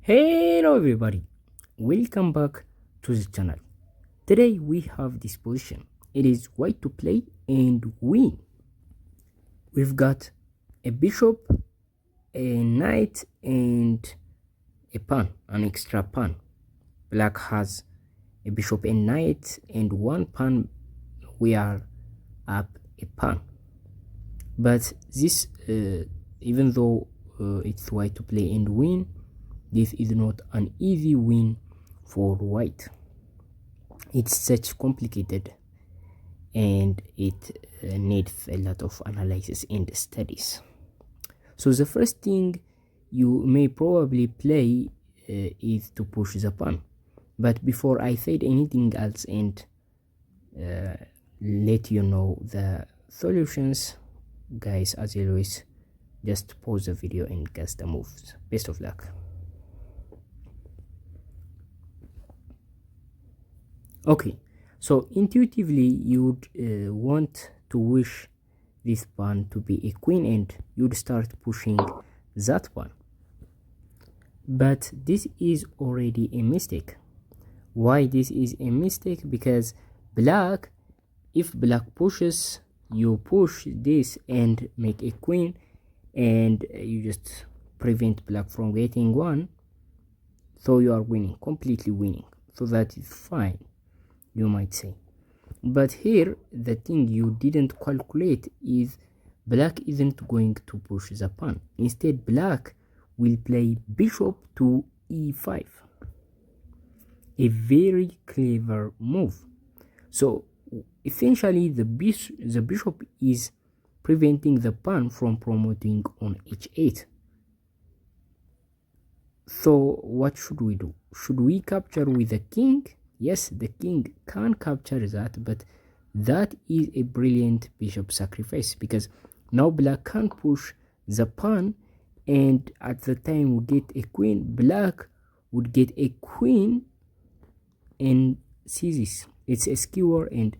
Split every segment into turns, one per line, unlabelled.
Hello everybody, welcome back to the channel. Today we have this position. It is white to play and win. We've got a bishop, a knight and a pawn, an extra pawn. Black has a bishop and knight and one pawn. We are up a pawn. But this, even though it's white to play and win, this is not an easy win for white. It's such complicated and it needs a lot of analysis and studies. So the first thing you may probably play is to push the pawn. But before I said anything else and let you know the solutions, guys, as always, just pause the video and guess the moves. Best of luck. Okay, so intuitively you would want to wish this pawn to be a queen and you'd start pushing that pawn. But this is already a mistake. Why this is a mistake? Because if black pushes, you push this and make a queen and you just prevent black from getting one. So you are winning, completely winning. So that is fine, you might say. But here the thing you didn't calculate is black isn't going to push the pawn. Instead, black will play bishop to e5, a very clever move. So essentially the bishop is preventing the pawn from promoting on h8. So what should we do? Should we capture with the king? Yes, the king can capture that, but that is a brilliant bishop sacrifice because now black can push the pawn, and at the time we get a queen, black would get a queen and see this. It's a skewer and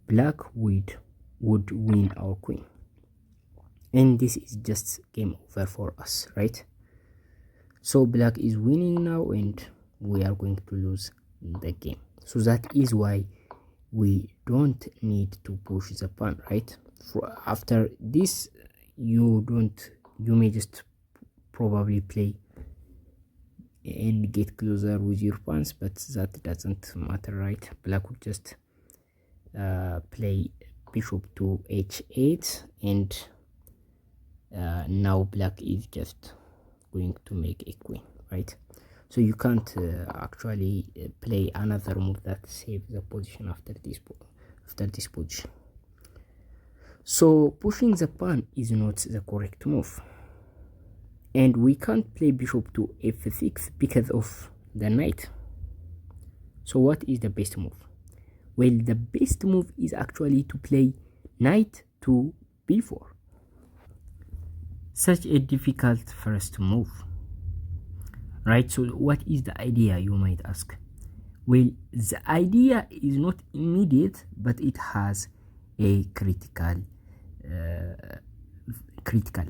black would win our queen. And this is just game over for us, right? So black is winning now and we are going to lose the game. So that is why we don't need to push the pawn, right? After this you may just probably play and get closer with your pawns, but that doesn't matter, right? Black would just play bishop to h8 and now black is just going to make a queen, right? So you can't actually play another move that saves the position after this position. So pushing the pawn is not the correct move, and we can't play bishop to f6 because of the knight. So what is the best move? Well, the best move is actually to play knight to b4. Such a difficult first move, right? So what is the idea, you might ask? Well, the idea is not immediate, but it has a critical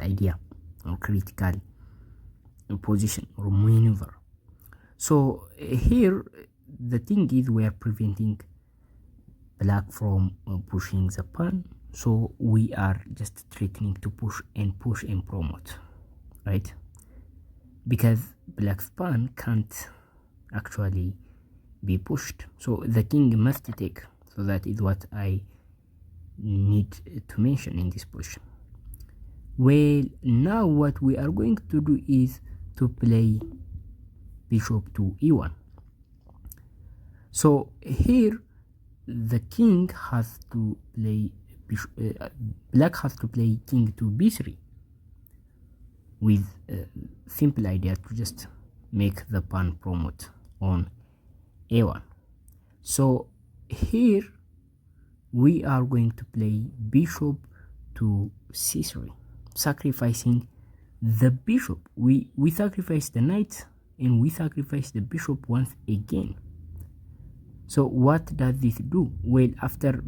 idea or critical position or maneuver. So here the thing is we are preventing black from pushing the pawn, so we are just threatening to push and promote, right? Because black's pawn can't actually be pushed, so the king must take. So that is what I need to mention in this position. Well, now what we are going to do is to play bishop to e1. So here the king has to play black has to play king to b3 with a simple idea to just make the pawn promote on a1. So here we are going to play bishop to c3, sacrificing the bishop. We sacrifice the knight and we sacrifice the bishop once again. So what does this do? Well, after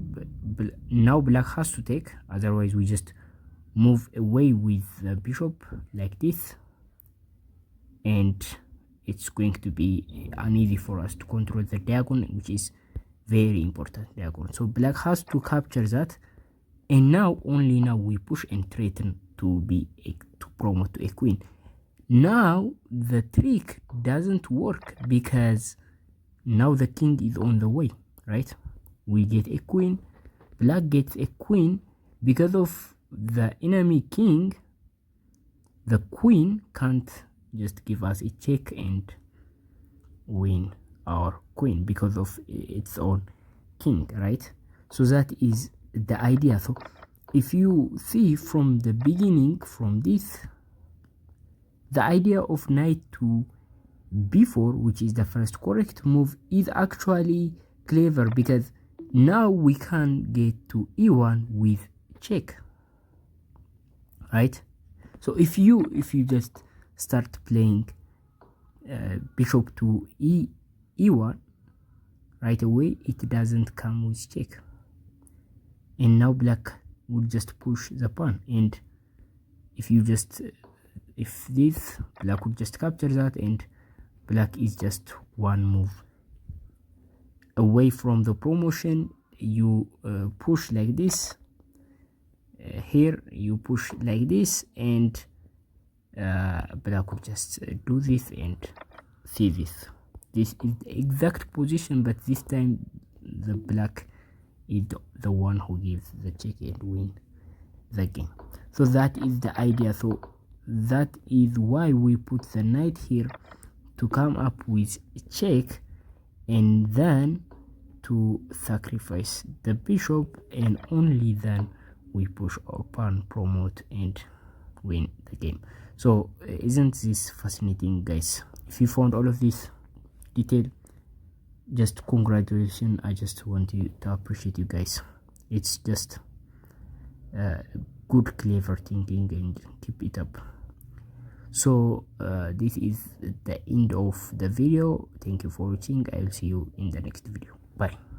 now black has to take, otherwise we just move away with the bishop like this, and it's going to be uneasy for us to control the diagonal, which is very important diagonal. So black has to capture that, and now only now we push and threaten to promote to a queen. Now the trick doesn't work because now the king is on the way, right? We get a queen, black gets a queen. Because of the enemy king, the queen can't just give us a check and win our queen because of its own king, right? So that is the idea. So if you see from the beginning, from this, the idea of knight to b4, which is the first correct move, is actually clever because now we can get to e1 with check, right? So if you just start playing bishop to e1 right away, it doesn't come with check, and now black would just push the pawn, and if this, black would just capture that, and black is just one move away from the promotion. You push like this, here you push like this, and black will just do this and see this. This is the exact position, but this time the black is the one who gives the check and win the game. So that is the idea. So that is why we put the knight here, to come up with check, and then to sacrifice the bishop, and only then we push our pawn, promote, and win the game. So isn't this fascinating, guys? If you found all of this detail, just congratulations. I just want to appreciate you guys. It's just good, clever thinking, and keep it up. So this is the end of the video. Thank you for watching. I will see you in the next video. Bye.